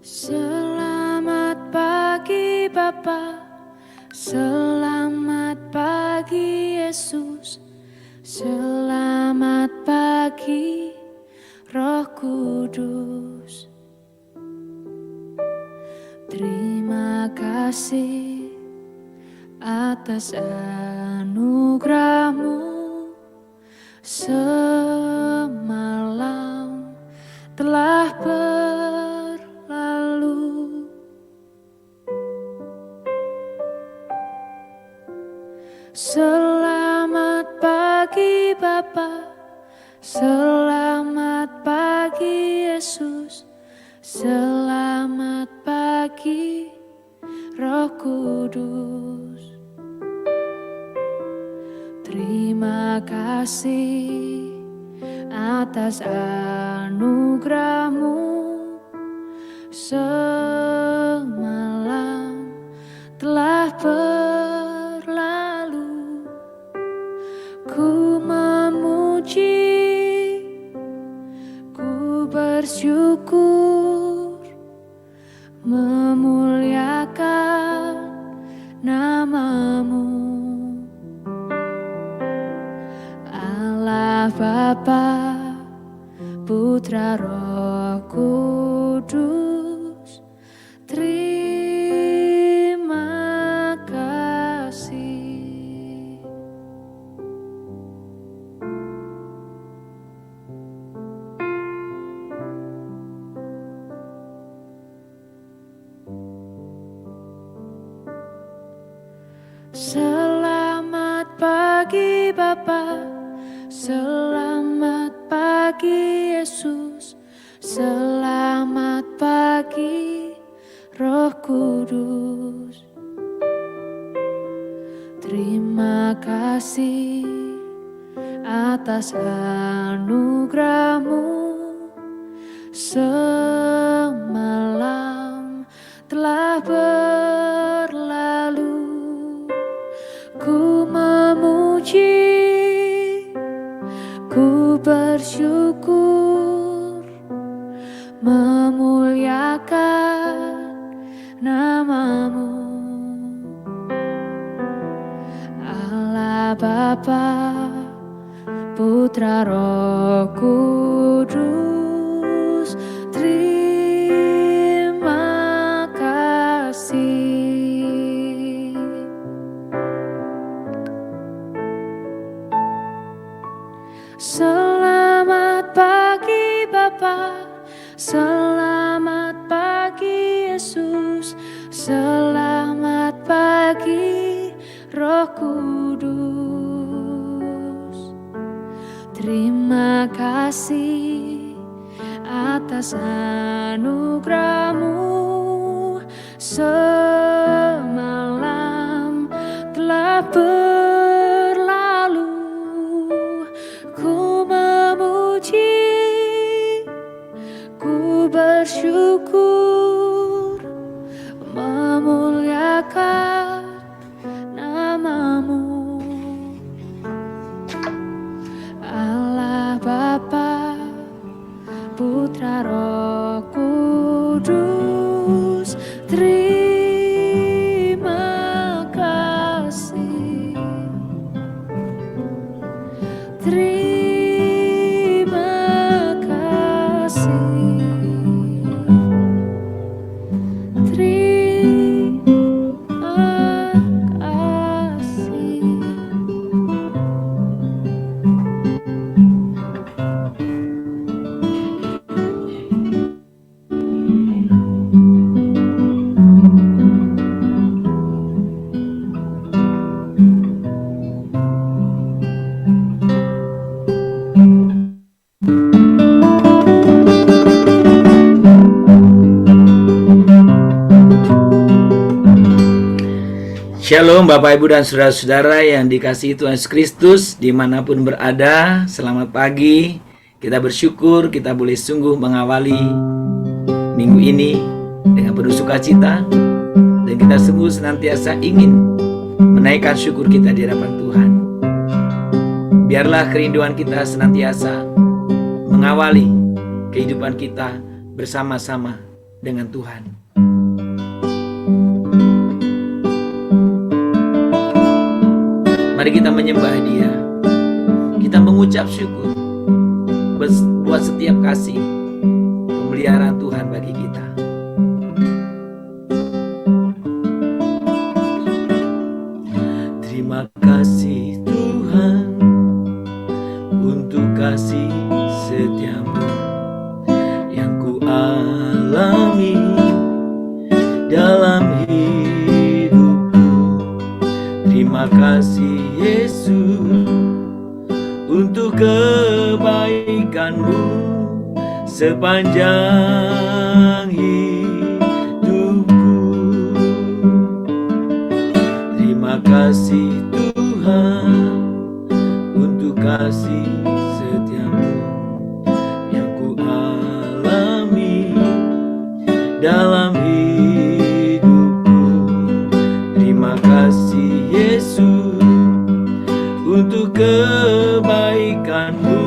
Selamat pagi Bapa, selamat pagi Yesus, selamat pagi Roh Kudus. Terima kasih atas anugerah-Mu. Semalam telah berlalu, selamat pagi Bapa, selamat pagi Yesus, selamat pagi Roh Kudus. Terima kasih atas anugerah-Mu. Semalam telah berlalu, ku memuji, ku bersyukur, memuliakan nama-Mu. Allah Bapa, Putra Roh Kudus, terima kasih. Selamat pagi Bapa, selamat pagi Yesus, selamat pagi Roh Kudus. Terima kasih atas anugerah-Mu. Semalam telah berlalu, ku memuji, ku bersyukur, memuliakan nama-Mu. Allah Bapa, Putra Roh Kudus, terima kasih. Selamat pagi Bapa, selamat pagi Yesus, selamat pagi Roh Kudus. Terima kasih atas anugerah-Mu. Semalam telah berlalu, ku memuji, ku bersyukur, memuliakan nama-Mu. Allah Bapa, Putra Roh Kudus, terima kasih. Terima kasih. Terima kasih. Shalom Bapak Ibu dan Saudara-saudara yang dikasihi Tuhan Yesus Kristus dimanapun berada. Selamat pagi. Kita bersyukur kita boleh sungguh mengawali minggu ini dengan penuh sukacita, dan kita sungguh senantiasa ingin menaikkan syukur kita di hadapan Tuhan. Biarlah kerinduan kita senantiasa mengawali kehidupan kita bersama-sama dengan Tuhan. Mari kita menyembah Dia. Kita mengucap syukur buat setiap kasih pemeliharaan Tuhan bagi kita. Terima kasih Tuhan untuk kasih setiamu yang ku alami dalam hidupku. Terima kasih Yesus untuk kebaikanmu sepanjang hidupku. Terima kasih Tuhan untuk kasih setiamu yang ku alami dalam hidupku. Terima kasih Yesus untuk kebaikanmu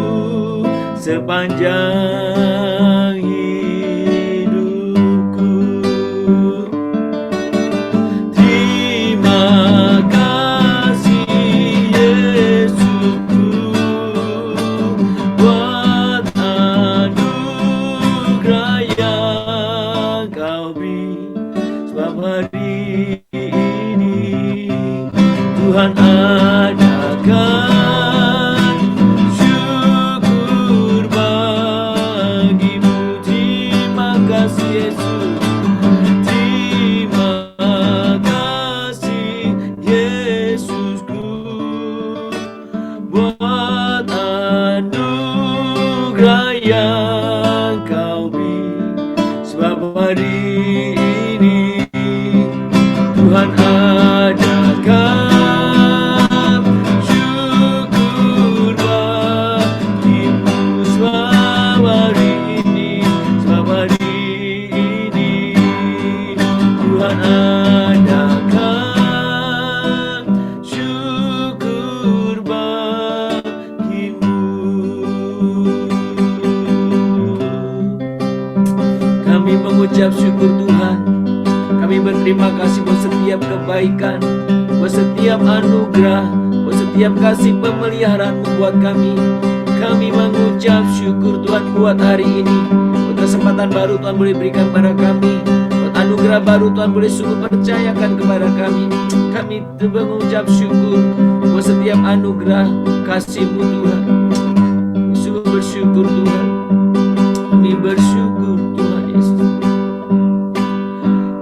sepanjang hidupku. Terima kasih Yesusku buat anugerah yang kau beri. Sebab hari ini Tuhan adakan syukur bagimu. Terima kasih Yesus. Terima kasih Yesusku buat anugerah yang kau beri. Sebab hari ini Tuhan adakan mengucap syukur Tuhan. Kami berterima kasih buat setiap kebaikan, buat setiap anugerah, buat setiap kasih pemeliharaan-Mu buat kami. Kami mengucap syukur Tuhan buat hari ini, buat kesempatan baru Tuhan boleh berikan kepada kami, buat anugerah baru Tuhan boleh sungguh percayakan kepada kami. Kami mengucap syukur buat setiap anugerah kasih-Mu Tuhan. Sungguh bersyukur Tuhan. Kami bersyukur Tuhan Yesus.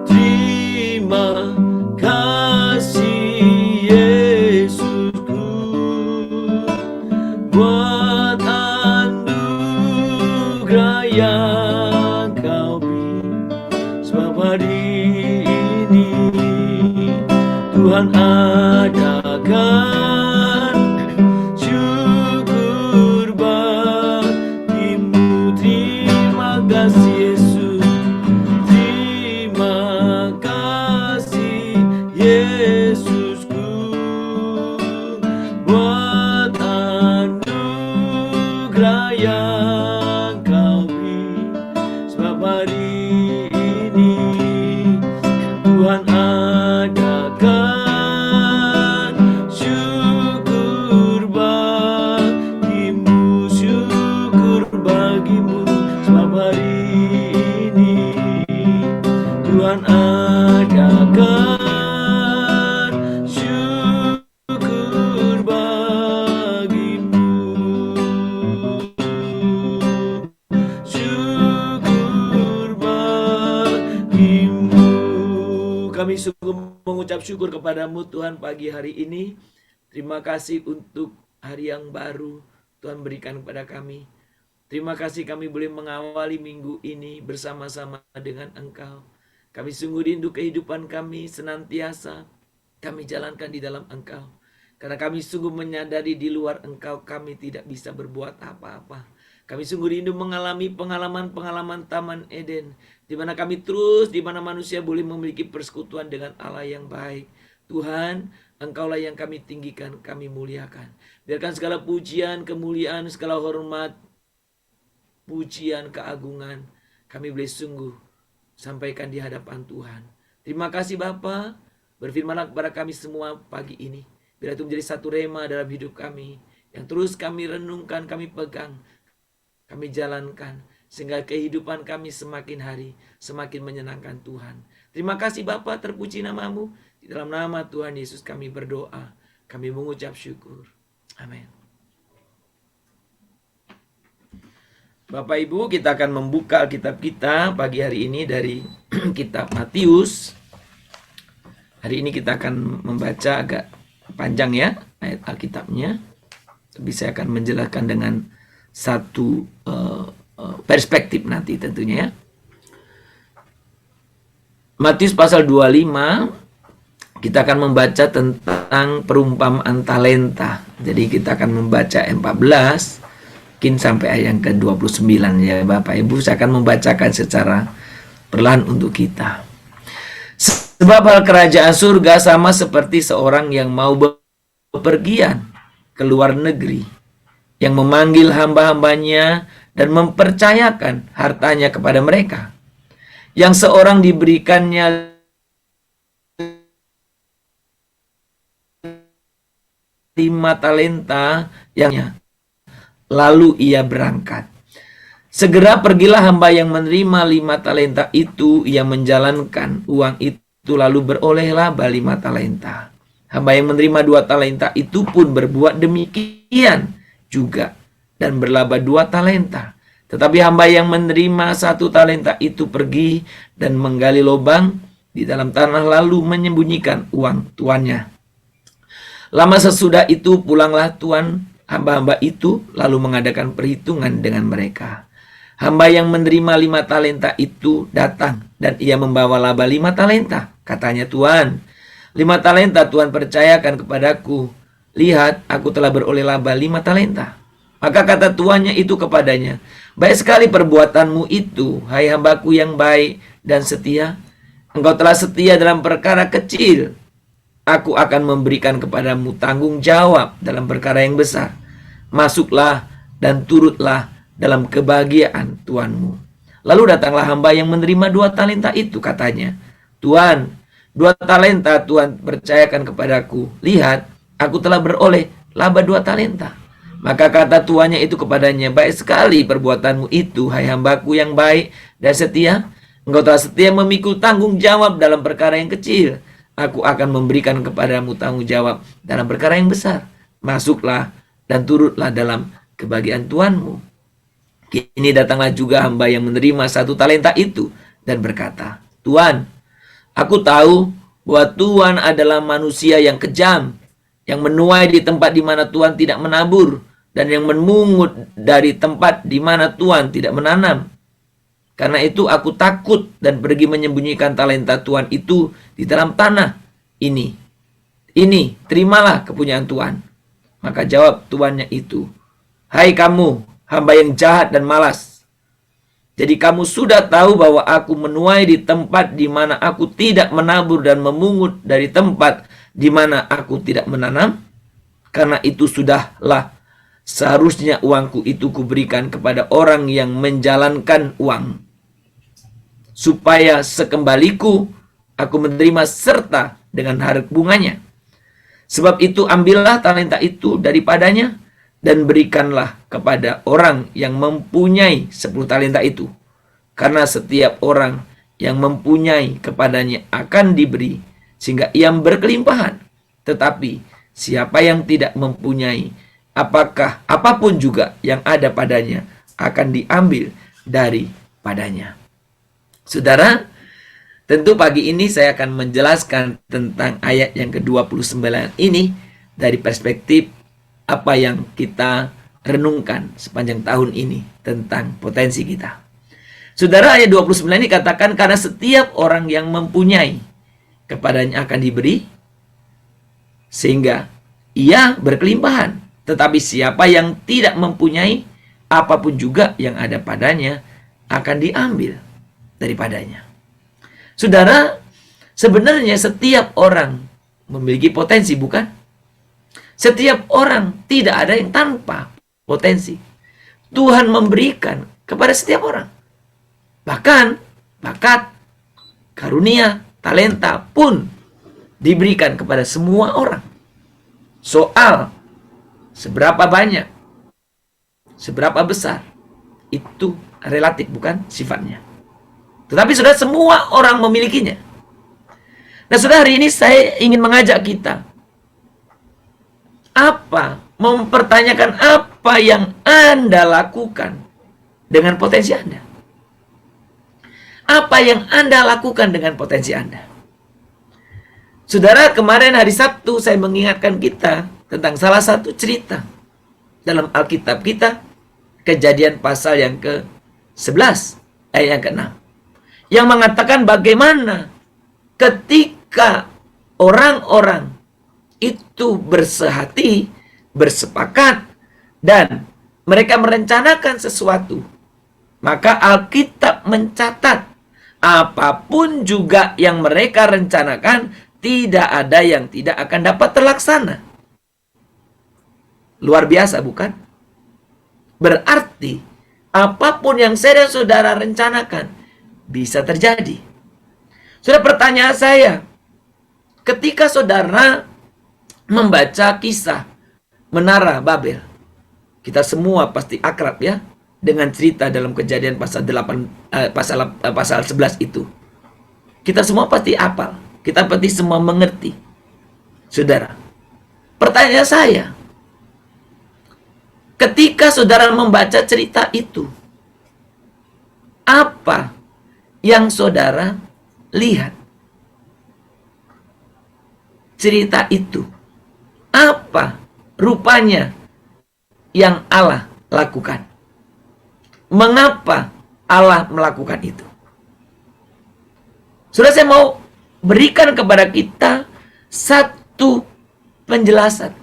Terima kasih Yesusku buat anugerah yang kau beri. Sebab hari ini Tuhan adakan syukur bagimu. Terima kasih Yesus. Terima kasih Yesusku buat anugerah yang kau beri. Sebab hari ini Tuhan adakan syukur bagimu, syukur bagimu. Sebab hari ini Tuhan adakan syukur bagimu, syukur bagimu. Kami sungguh mengucap syukur kepadamu Tuhan pagi hari ini. Terima kasih untuk hari yang baru Tuhan berikan kepada kami. Terima kasih kami boleh mengawali minggu ini bersama-sama dengan Engkau. Kami sungguh rindu kehidupan kami senantiasa kami jalankan di dalam Engkau. Karena kami sungguh menyadari di luar Engkau kami tidak bisa berbuat apa-apa. Kami sungguh rindu mengalami pengalaman-pengalaman Taman Eden, di mana kami terus, di mana manusia boleh memiliki persekutuan dengan Allah yang baik. Tuhan, Engkaulah yang kami tinggikan, kami muliakan. Biarkan segala pujian, kemuliaan, segala hormat, pujian, keagungan, kami boleh sungguh sampaikan di hadapan Tuhan. Terima kasih Bapa, berfirmanlah kepada kami semua pagi ini. Biar itu menjadi satu rema dalam hidup kami, yang terus kami renungkan, kami pegang, kami jalankan, sehingga kehidupan kami semakin hari semakin menyenangkan Tuhan. Terima kasih Bapa, terpuji namamu. Di dalam nama Tuhan Yesus kami berdoa, kami mengucap syukur. Amin. Bapak Ibu, kita akan membuka Alkitab kita pagi hari ini dari kitab Matius. Hari ini kita akan membaca agak panjang ya ayat Alkitabnya. Tapi saya akan menjelaskan dengan satu perspektif nanti tentunya ya. Matius pasal 25, kita akan membaca tentang perumpamaan talenta. Jadi kita akan membaca 14 mungkin sampai ayat yang ke-29 ya Bapak Ibu. Saya akan membacakan secara perlahan untuk kita. Sebab hal kerajaan surga sama seperti seorang yang mau bepergian ke luar negeri, yang memanggil hamba-hambanya dan mempercayakan hartanya kepada mereka. Yang seorang diberikannya 5 talenta, yang lalu ia berangkat. Segera pergilah hamba yang menerima 5 talenta itu, ia menjalankan uang itu lalu beroleh laba 5 talenta. Hamba yang menerima 2 talenta itu pun berbuat demikian juga dan berlaba 2 talenta. Tetapi hamba yang menerima 1 talenta itu pergi dan menggali lubang di dalam tanah lalu menyembunyikan uang tuannya. Lama sesudah itu pulanglah tuan hamba-hamba itu lalu mengadakan perhitungan dengan mereka. Hamba yang menerima 5 talenta itu datang dan ia membawa laba 5 talenta. Katanya, Tuan, 5 talenta Tuhan percayakan kepadaku. Lihat, aku telah beroleh laba 5 talenta. Maka kata tuannya itu kepadanya, baik sekali perbuatanmu itu, hai hambaku yang baik dan setia. Engkau telah setia dalam perkara kecil, aku akan memberikan kepadamu tanggung jawab dalam perkara yang besar. Masuklah dan turutlah dalam kebahagiaan tuanmu. Lalu datanglah hamba yang menerima 2 talenta itu, katanya, Tuan, 2 talenta Tuhan percayakan kepadaku. Lihat, aku telah beroleh laba 2 talenta. Maka kata tuannya itu kepadanya, baik sekali perbuatanmu itu, hai hambaku yang baik dan setia. Engkau telah setia memikul tanggung jawab dalam perkara yang kecil. Aku akan memberikan kepadamu tanggung jawab dalam perkara yang besar. Masuklah dan turutlah dalam kebahagiaan tuanmu. Kini datanglah juga hamba yang menerima 1 talenta itu dan berkata, Tuan, aku tahu bahwa Tuhan adalah manusia yang kejam, yang menuai di tempat di mana Tuhan tidak menabur, dan yang memungut dari tempat di mana Tuhan tidak menanam. Karena itu aku takut dan pergi menyembunyikan talenta Tuhan itu di dalam tanah. Ini, terimalah kepunyaan Tuhan. Maka jawab tuannya itu, hai kamu, hamba yang jahat dan malas. Jadi kamu sudah tahu bahwa aku menuai di tempat di mana aku tidak menabur dan memungut dari tempat di mana aku tidak menanam. Karena itu sudahlah seharusnya uangku itu kuberikan kepada orang yang menjalankan uang, supaya sekembaliku aku menerima serta dengan harga bunganya. Sebab itu ambillah talenta itu daripadanya dan berikanlah kepada orang yang mempunyai 10 talenta itu. Karena setiap orang yang mempunyai kepadanya akan diberi sehingga ia berkelimpahan. Tetapi siapa yang tidak mempunyai, apapun juga yang ada padanya akan diambil daripadanya. Saudara, tentu pagi ini saya akan menjelaskan tentang ayat yang ke-29 ini dari perspektif apa yang kita renungkan sepanjang tahun ini tentang potensi kita. Saudara, ayat 29 ini katakan, karena setiap orang yang mempunyai kepadanya akan diberi sehingga ia berkelimpahan. Tetapi siapa yang tidak mempunyai, apapun juga yang ada padanya akan diambil daripadanya. Saudara, sebenarnya setiap orang memiliki potensi, bukan? Setiap orang, tidak ada yang tanpa potensi. Tuhan memberikan kepada setiap orang bahkan bakat, karunia, talenta pun diberikan kepada semua orang. Soal seberapa banyak, seberapa besar, itu relatif, bukan sifatnya. Tetapi saudara, semua orang memilikinya. Nah saudara, hari ini saya ingin mengajak kita mempertanyakan apa yang Anda lakukan dengan potensi Anda. Apa yang Anda lakukan dengan potensi Anda. Saudara, kemarin hari Sabtu saya mengingatkan kita tentang salah satu cerita dalam Alkitab kita, Kejadian pasal yang ke-11 ayat yang ke-6, yang mengatakan bagaimana ketika orang-orang itu bersehati, bersepakat, dan mereka merencanakan sesuatu, maka Alkitab mencatat apapun juga yang mereka rencanakan, tidak ada yang tidak akan dapat terlaksana. Luar biasa, bukan? Berarti apapun yang saya dan saudara rencanakan bisa terjadi. Saudara, pertanyaan saya, ketika saudara membaca kisah Menara Babel, kita semua pasti akrab ya dengan cerita dalam Kejadian pasal 8 pasal 11 itu. Kita semua pasti hafal, kita pasti semua mengerti. Saudara, pertanyaan saya, ketika saudara membaca cerita itu, apa yang saudara lihat? Cerita itu, apa rupanya yang Allah lakukan? Mengapa Allah melakukan itu? Saudara, saya mau berikan kepada kita satu penjelasan.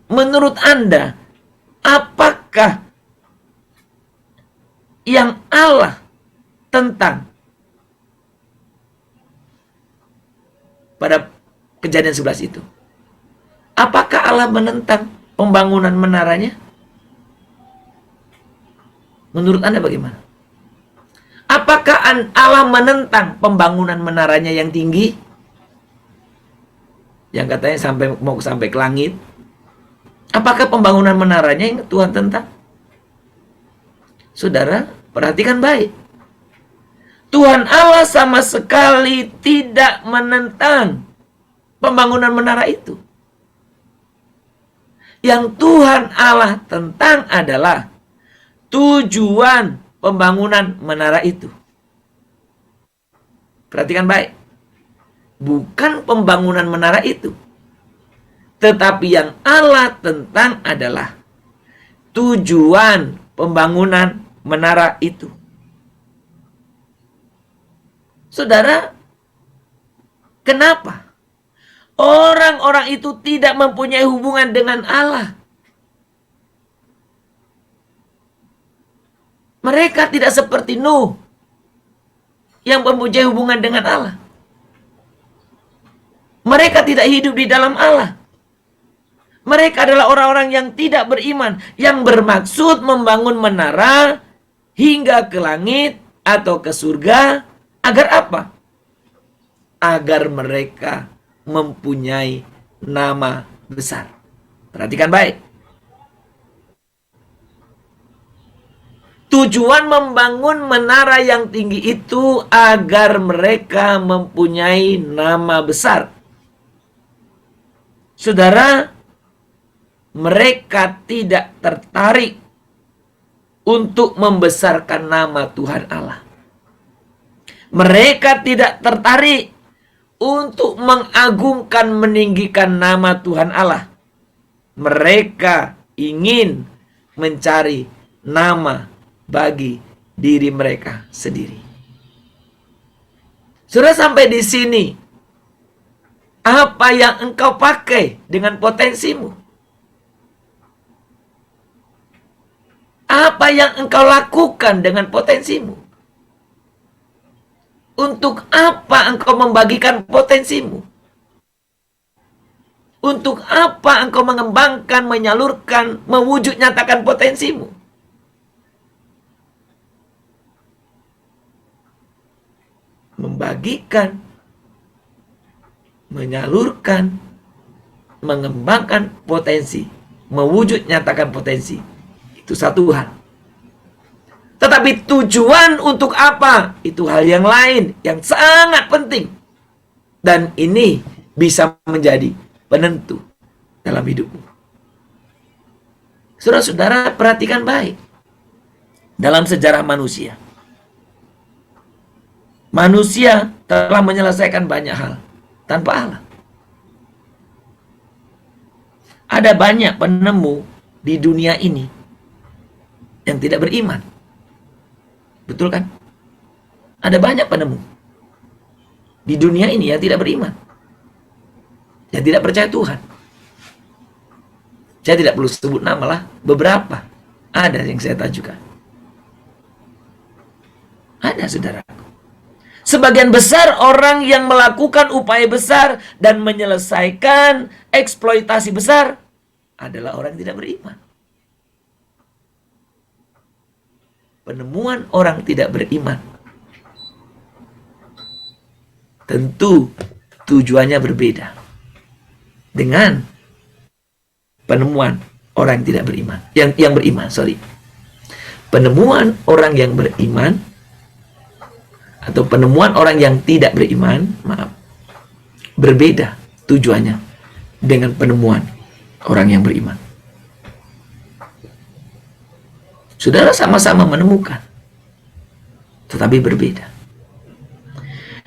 Menurut Anda, apakah yang Allah tentang pada Kejadian 11 itu? Apakah Allah menentang pembangunan menaranya? Menurut Anda bagaimana? Apakah Allah menentang pembangunan menaranya yang tinggi? Yang katanya mau sampai ke langit. Apakah pembangunan menaranya yang Tuhan tentang? Saudara, perhatikan baik. Tuhan Allah sama sekali tidak menentang pembangunan menara itu. Yang Tuhan Allah tentang adalah tujuan pembangunan menara itu. Perhatikan baik. Bukan pembangunan menara itu. Tetapi yang Allah tentang adalah tujuan pembangunan menara itu. Saudara, kenapa orang-orang itu tidak mempunyai hubungan dengan Allah? Mereka tidak seperti Nuh yang mempunyai hubungan dengan Allah. Mereka tidak hidup di dalam Allah. Mereka adalah orang-orang yang tidak beriman, yang bermaksud membangun menara hingga ke langit atau ke surga. Agar apa? Agar mereka mempunyai nama besar. Perhatikan baik. Tujuan membangun menara yang tinggi itu agar mereka mempunyai nama besar. Saudara, mereka tidak tertarik untuk membesarkan nama Tuhan Allah. Mereka tidak tertarik untuk mengagungkan, meninggikan nama Tuhan Allah. Mereka ingin mencari nama bagi diri mereka sendiri. Sudah sampai di sini, apa yang engkau pakai dengan potensimu? Apa yang engkau lakukan dengan potensimu? Untuk apa engkau membagikan potensimu? Untuk apa engkau mengembangkan, menyalurkan, mewujud nyatakan potensimu? membagikan, menyalurkan, mengembangkan potensi, mewujud nyatakan potensi. Itu satu hal. Tetapi tujuan untuk apa? Itu hal yang lain yang sangat penting. Dan ini bisa menjadi penentu dalam hidupmu. Saudara-saudara, perhatikan baik. Dalam sejarah manusia, manusia telah menyelesaikan banyak hal tanpa Allah. Ada banyak penemu di dunia ini yang tidak beriman. Betul kan? Ada banyak penemu di dunia ini yang tidak beriman, yang tidak percaya Tuhan. Saya tidak perlu sebut nama lah, beberapa ada yang saya tajukan. Ada, saudaraku. Sebagian besar orang yang melakukan upaya besar dan menyelesaikan eksploitasi besar adalah orang yang tidak beriman. Penemuan orang tidak beriman tentu tujuannya berbeda dengan penemuan orang yang tidak beriman, yang beriman, Penemuan orang yang beriman atau penemuan orang yang tidak beriman, berbeda tujuannya dengan penemuan orang yang beriman. Saudara sama-sama menemukan, tetapi berbeda.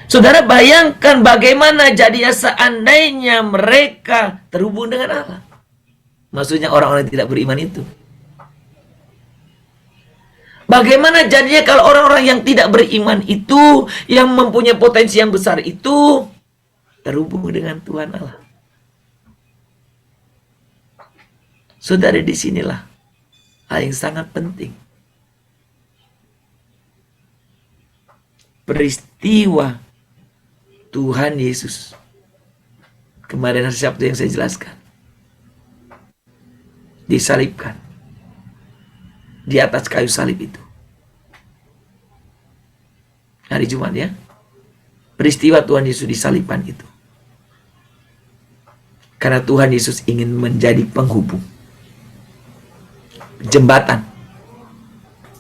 Saudara bayangkan bagaimana jadinya seandainya mereka terhubung dengan Allah. Maksudnya orang-orang yang tidak beriman itu. Bagaimana jadinya kalau orang-orang yang tidak beriman itu, yang mempunyai potensi yang besar itu, terhubung dengan Tuhan Allah. Saudara, disinilah hal yang sangat penting. Peristiwa Tuhan Yesus kemarin hari Sabtu yang saya jelaskan, disalibkan di atas kayu salib itu. Hari Jumat ya. Peristiwa Tuhan Yesus disalibkan itu. Karena Tuhan Yesus ingin menjadi penghubung, jembatan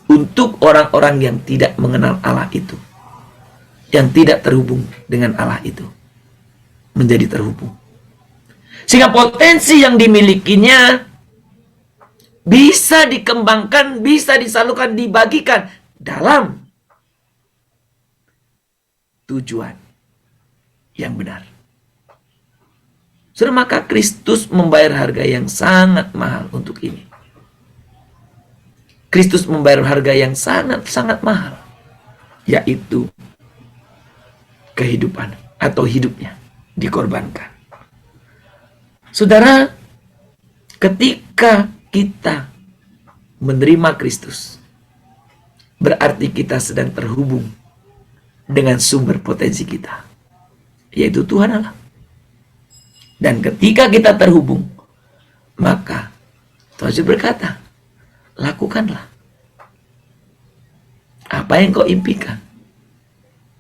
untuk orang-orang yang tidak mengenal Allah itu, yang tidak terhubung dengan Allah itu, menjadi terhubung. Sehingga potensi yang dimilikinya bisa dikembangkan, bisa disalurkan, dibagikan dalam tujuan yang benar. Saudara, maka Kristus membayar harga yang sangat mahal untuk ini. Kristus membayar harga yang sangat-sangat mahal, yaitu kehidupan atau hidupnya dikorbankan. Saudara, ketika kita menerima Kristus, berarti kita sedang terhubung dengan sumber potensi kita, yaitu Tuhan Allah. Dan ketika kita terhubung, maka Tuhan Yesus berkata, lakukanlah apa yang kau impikan,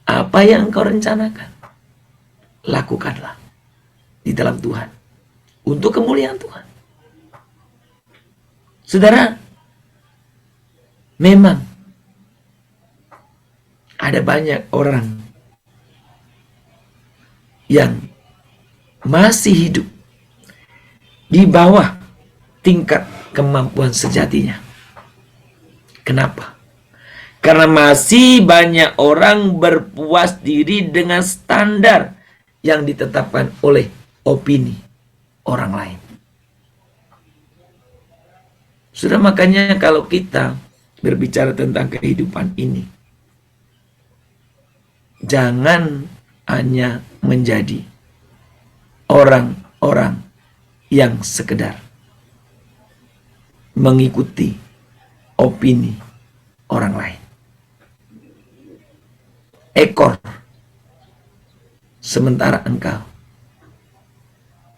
apa yang kau rencanakan, lakukanlah di dalam Tuhan, untuk kemuliaan Tuhan. Saudara, memang ada banyak orang yang masih hidup di bawah tingkat kemampuan sejatinya. Kenapa? Karena masih banyak orang berpuas diri dengan standar yang ditetapkan oleh opini orang lain. Sudah, makanya kalau kita berbicara tentang kehidupan ini, jangan hanya menjadi orang-orang yang sekedar mengikuti opini orang lain. Ekor, sementara engkau,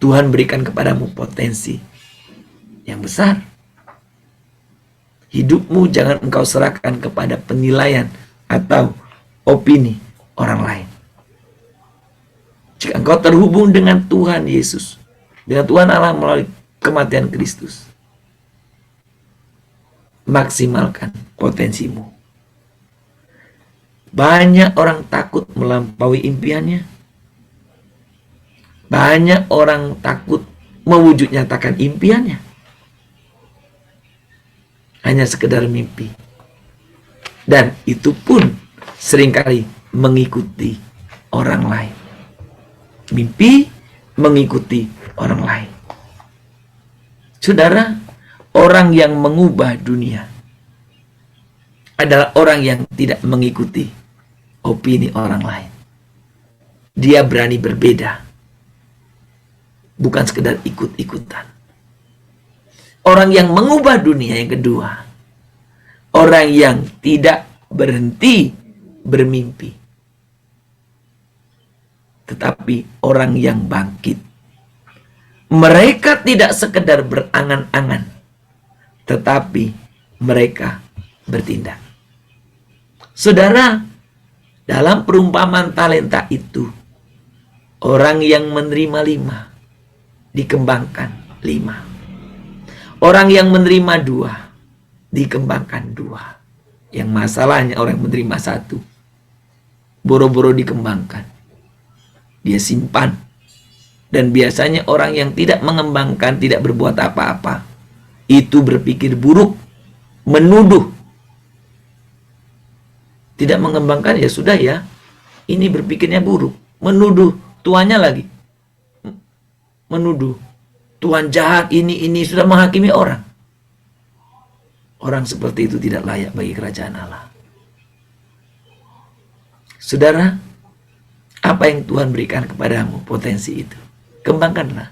Tuhan berikan kepadamu potensi yang besar. Hidupmu jangan engkau serahkan kepada penilaian atau opini orang lain. Jika engkau terhubung dengan Tuhan Yesus, dengan Tuhan Allah melalui kematian Kristus, maksimalkan potensimu. Banyak orang takut melampaui impiannya. Banyak orang takut mewujud nyatakan impiannya. Hanya sekedar mimpi. Dan itu pun seringkali mengikuti orang lain. Mimpi mengikuti orang lain. Saudara, orang yang mengubah dunia adalah orang yang tidak mengikuti opini orang lain. Dia berani berbeda, bukan sekedar ikut-ikutan. Orang yang mengubah dunia yang kedua, orang yang tidak berhenti bermimpi, tetapi orang yang bangkit. Mereka tidak sekedar berangan-angan, tetapi mereka bertindak. Saudara, dalam perumpamaan talenta itu, orang yang menerima 5 dikembangkan 5. Orang yang menerima 2 dikembangkan 2. Yang masalahnya orang yang menerima 1 boro-boro dikembangkan, dia simpan. Dan biasanya orang yang tidak mengembangkan, tidak berbuat apa-apa, itu berpikir buruk, menuduh. Tidak mengembangkan, ya sudah ya, ini berpikirnya buruk, menuduh tuannya lagi, menuduh Tuhan jahat, ini sudah menghakimi orang. Orang seperti itu tidak layak bagi kerajaan Allah. Saudara, apa yang Tuhan berikan kepadamu, potensi itu, kembangkanlah.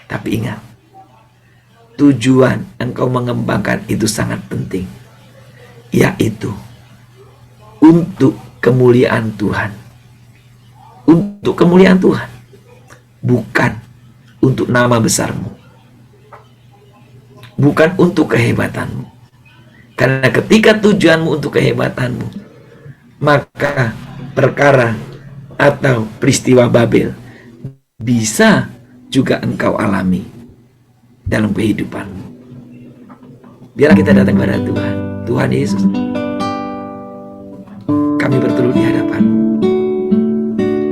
Tapi ingat, tujuan engkau mengembangkan itu sangat penting, yaitu untuk kemuliaan Tuhan. Untuk kemuliaan Tuhan, bukan untuk nama besarmu, bukan untuk kehebatanmu. Karena ketika tujuanmu untuk kehebatanmu, maka perkara atau peristiwa Babel bisa juga engkau alami dalam kehidupanmu. Biarlah kita datang kepada Tuhan. Tuhan Yesus, kami berteduh di hadapan-Mu.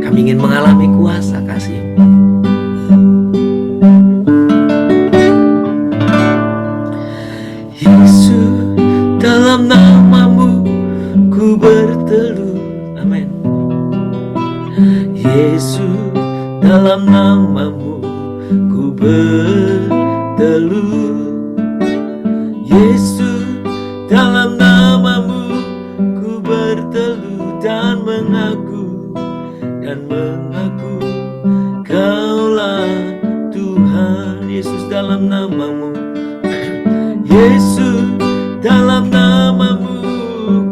Kami ingin mengalami kuasa kasih-Mu. Yesus, dalam nama-Mu ku berteduh. Amin. Yesus, dalam nama-Mu ku berteduh. Yesus, dalam nama-Mu ku berteduh dan mengaku Kaulah Tuhan. Yesus, dalam nama-Mu. Yesus, dalam nama-Mu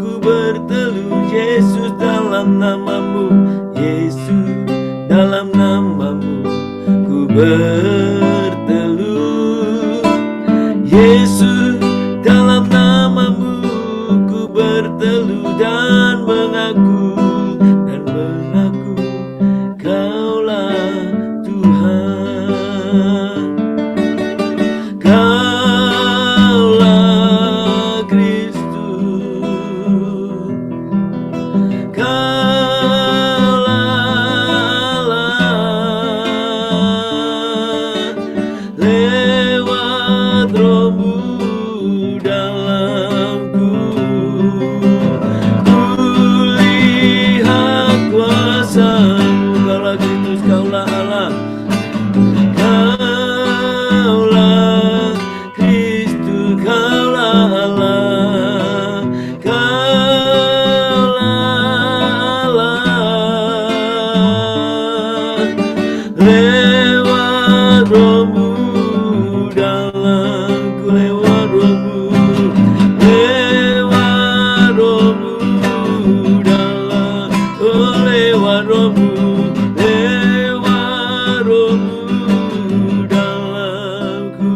ku berteduh. Yesus, dalam nama-Mu. Yesus, dalam nama-Mu ku berteduh. Yesus, dalam nama-Mu ku berteduh dan mengaku Kaulah Tuhan. Kaulah Kristus. Lewat Roh-Mu dalamku, kulihat kuasa-Mu. Kaulah Kristus, Kaulah Allah. Kaulah Kristus, Kaulah Allah. Kaulah Allah. Lewat Roh-Mu dalamku, lewat Roh-Mu, lewat Roh-Mu dalam, oh lewat Roh-Mu, lewat Roh-Mu dalamku,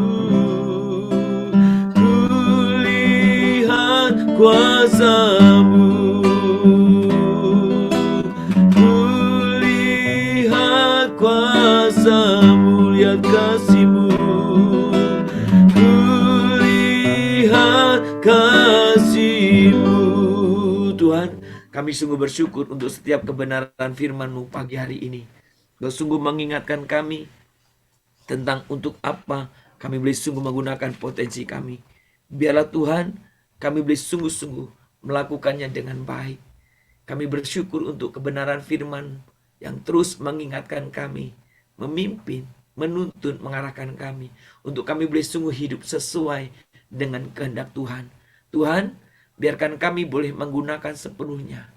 kulihat kuasa-Mu, kulihat kasih-Mu. Tuhan, kami sungguh bersyukur untuk setiap kebenaran firman-Mu pagi hari ini. Kau sungguh mengingatkan kami tentang untuk apa kami boleh sungguh menggunakan potensi kami. Biarlah Tuhan, kami boleh sungguh-sungguh melakukannya dengan baik. Kami bersyukur untuk kebenaran firman yang terus mengingatkan kami, memimpin, menuntun, mengarahkan kami. Untuk kami boleh sungguh hidup sesuai dengan kehendak Tuhan. Tuhan, biarkan kami boleh menggunakan sepenuhnya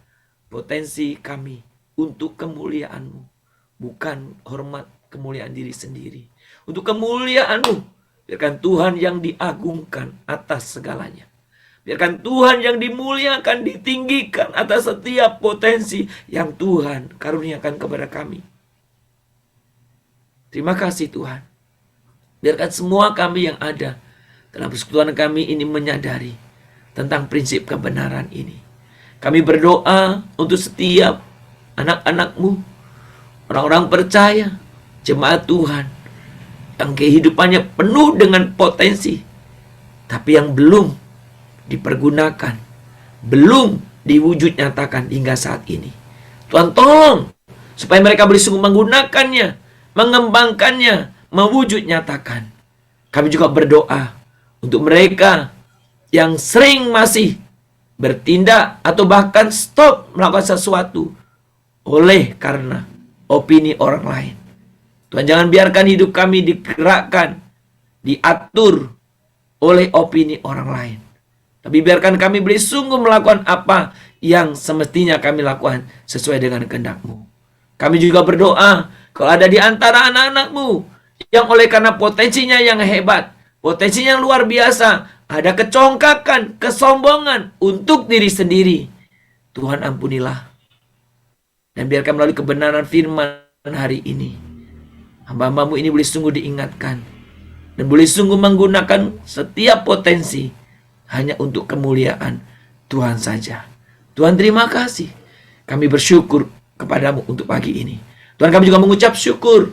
potensi kami untuk kemuliaan-Mu. Bukan hormat kemuliaan diri sendiri. Untuk kemuliaan-Mu, biarkan Tuhan yang diagungkan atas segalanya. Biarkan Tuhan yang dimuliakan, ditinggikan atas setiap potensi yang Tuhan karuniakan kepada kami. Terima kasih Tuhan. Biarkan semua kami yang ada dalam persekutuan kami ini menyadari tentang prinsip kebenaran ini. Kami berdoa untuk setiap anak-anak-Mu, orang-orang percaya, jemaat Tuhan, yang kehidupannya penuh dengan potensi, tapi yang belum dipergunakan, belum diwujud nyatakan hingga saat ini. Tuhan tolong supaya mereka boleh sungguh menggunakannya, mengembangkannya, mewujud nyatakan. Kami juga berdoa untuk mereka yang sering masih bertindak atau bahkan stop melakukan sesuatu oleh karena opini orang lain. Tuhan, jangan biarkan hidup kami digerakkan, diatur oleh opini orang lain. Tapi biarkan kami boleh sungguh melakukan apa yang semestinya kami lakukan sesuai dengan kehendak-Mu. Kami juga berdoa kalau ada di antara anak-anak-Mu yang oleh karena potensinya yang hebat, potensinya yang luar biasa, ada kecongkakan, kesombongan untuk diri sendiri. Tuhan ampunilah. Dan biarkan melalui kebenaran firman hari ini, hamba-hamba-Mu ini boleh sungguh diingatkan dan boleh sungguh menggunakan setiap potensi hanya untuk kemuliaan Tuhan saja. Tuhan, terima kasih. Kami bersyukur kepada-Mu untuk pagi ini. Tuhan, kami juga mengucap syukur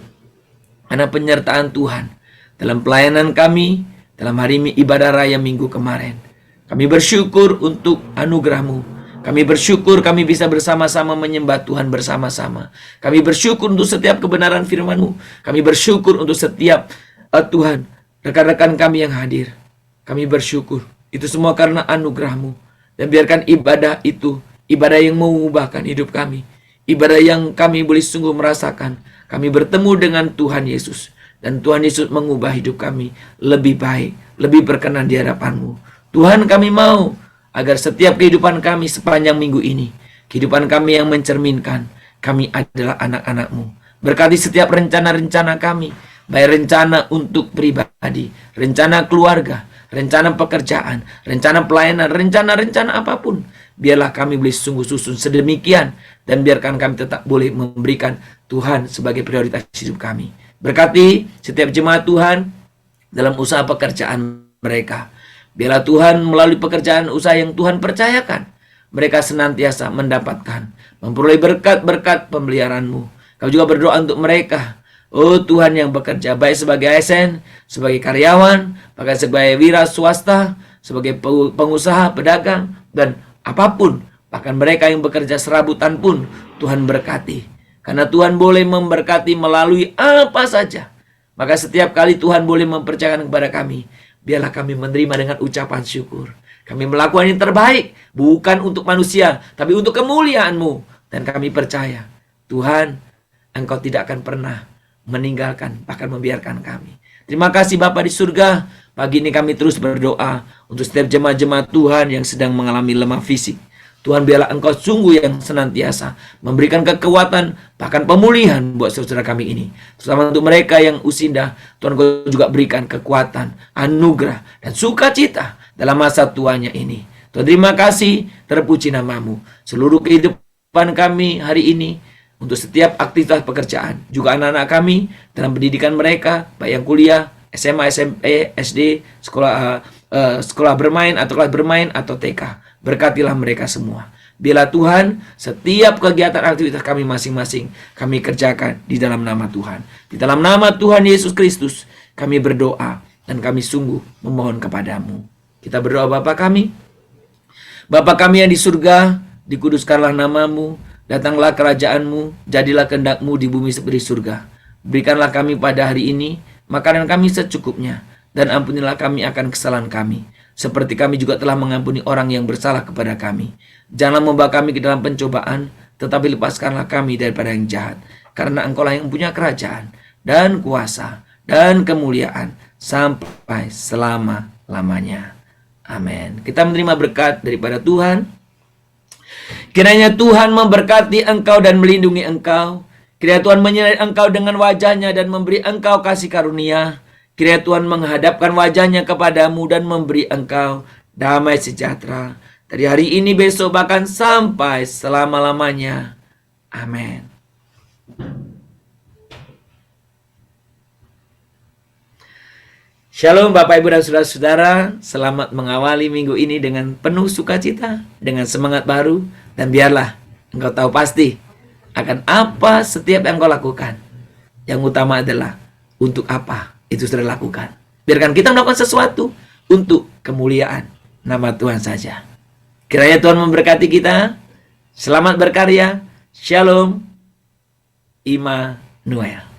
karena penyertaan Tuhan dalam pelayanan kami dalam hari ibadah raya minggu kemarin. Kami bersyukur untuk anugerah-Mu. Kami bersyukur kami bisa bersama-sama menyembah Tuhan bersama-sama. Kami bersyukur untuk setiap kebenaran firman-Mu. Kami bersyukur untuk setiap Tuhan, rekan-rekan kami yang hadir. Kami bersyukur. Itu semua karena anugerah-Mu. Dan biarkan ibadah itu, ibadah yang mengubahkan hidup kami. Ibadah yang kami boleh sungguh merasakan. Kami bertemu dengan Tuhan Yesus. Dan Tuhan Yesus mengubah hidup kami lebih baik, lebih berkenan di hadapan-Mu. Tuhan, kami mau agar setiap kehidupan kami sepanjang minggu ini, kehidupan kami yang mencerminkan kami adalah anak-anak-Mu. Berkati setiap rencana-rencana kami, baik rencana untuk pribadi, rencana keluarga, rencana pekerjaan, rencana pelayanan, rencana-rencana apapun. Biarlah kami boleh sungguh susun sedemikian, dan biarkan kami tetap boleh memberikan Tuhan sebagai prioritas hidup kami. Berkati setiap jemaat Tuhan dalam usaha pekerjaan mereka. Biarlah Tuhan melalui pekerjaan usaha yang Tuhan percayakan, mereka senantiasa mendapatkan, memperoleh berkat-berkat pemeliharaan-Mu. Kami juga berdoa untuk mereka, oh Tuhan, yang bekerja baik sebagai ASN, sebagai karyawan, bahkan sebagai wira swasta, sebagai pengusaha, pedagang, dan apapun. Bahkan mereka yang bekerja serabutan pun Tuhan berkati. Karena Tuhan boleh memberkati melalui apa saja. Maka setiap kali Tuhan boleh mempercayakan kepada kami, biarlah kami menerima dengan ucapan syukur. Kami melakukan yang terbaik, bukan untuk manusia, tapi untuk kemuliaan-Mu. Dan kami percaya, Tuhan, Engkau tidak akan pernah meninggalkan, bahkan membiarkan kami. Terima kasih Bapa di surga. Pagi ini kami terus berdoa untuk setiap jemaat-jemaat Tuhan yang sedang mengalami lemah fisik. Tuhan, biarlah Engkau sungguh yang senantiasa memberikan kekuatan, bahkan pemulihan buat saudara kami ini. Terutama untuk mereka yang usinda, Tuhan Engkau juga berikan kekuatan, anugerah, dan sukacita dalam masa tuanya ini. Tuhan, terima kasih, terpuji nama-Mu. Seluruh kehidupan kami hari ini, untuk setiap aktivitas pekerjaan, juga anak-anak kami dalam pendidikan mereka, baik yang kuliah, SMA, SMP, SD, sekolah bermain atau kelas bermain atau TK. Berkatilah mereka semua. Biarlah Tuhan, setiap kegiatan aktivitas kami masing-masing kami kerjakan di dalam nama Tuhan. Di dalam nama Tuhan Yesus Kristus kami berdoa dan kami sungguh memohon kepadamu. Kita berdoa, Bapa kami. Bapa kami yang di surga, dikuduskanlah namamu, datanglah kerajaanmu, jadilah kehendak-mu di bumi seperti surga. Berikanlah kami pada hari ini makanan kami secukupnya, dan ampunilah kami akan kesalahan kami, seperti kami juga telah mengampuni orang yang bersalah kepada kami. Janganlah membawa kami ke dalam pencobaan, tetapi lepaskanlah kami daripada yang jahat. Karena Engkau lah yang punya kerajaan, dan kuasa, dan kemuliaan, sampai selama-lamanya. Amin. Kita menerima berkat daripada Tuhan. Kiranya Tuhan memberkati engkau dan melindungi engkau. Kiranya Tuhan menyinari engkau dengan wajahnya dan memberi engkau kasih karunia. Kiranya Tuhan menghadapkan wajahnya kepadamu dan memberi engkau damai sejahtera. Dari hari ini, besok, bahkan sampai selama-lamanya. Amin. Shalom Bapak Ibu dan Saudara-saudara, selamat mengawali minggu ini dengan penuh sukacita, dengan semangat baru, dan biarlah engkau tahu pasti akan apa setiap yang engkau lakukan. Yang utama adalah untuk apa itu sudah lakukan. Biarkan kita melakukan sesuatu untuk kemuliaan nama Tuhan saja. Kiranya Tuhan memberkati kita. Selamat berkarya. Shalom. Immanuel.